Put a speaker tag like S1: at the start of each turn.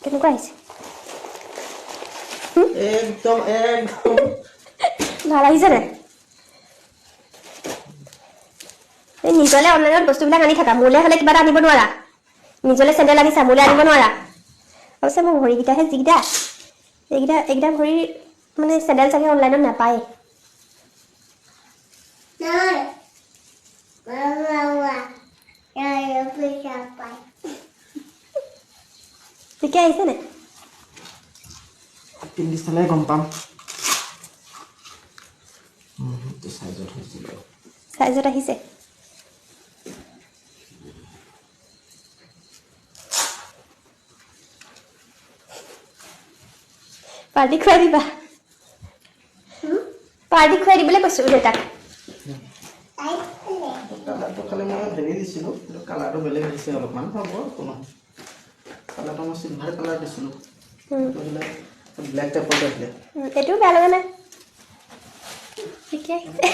S1: কেনেকুৱা আহিছে
S2: একদম
S1: ভাল আহিছে নে এই নিজলে অনলাইনত বস্তুবিলাক আনি থাকা মোলে হলে কিবা আনিব নোৱাৰা নিজলে চেণ্ডেল আনিছা মোলে আনিব নোৱাৰা অৱশ্যে মোৰ ভৰিকেইটাহে যিকেইটা এইকেইটা ভৰি মানে চেণ্ডেল চাগে অনলাইনত নাপায় ঠিকে আহিছে নে
S2: পিন্ধি চালে গম পাম
S1: চাইজত আহিছে পাৰ্টি খুৱাই দিবা পাৰ্টি খুৱাই দিবলৈ কৈছো দেউতাক
S2: কালাৰটো খালি মই হেৰি দিছিলোঁ কিন্তু কালাৰটো বেলেগ দিছে অলপমান হ'ব কোনো কালাৰটো মই চিলভাৰ কালাৰ দিছিলোঁ ব্লেক টাইপৰ আহিলে
S1: এইটোও বেয়া লগা নাই ঠিকে আহিছে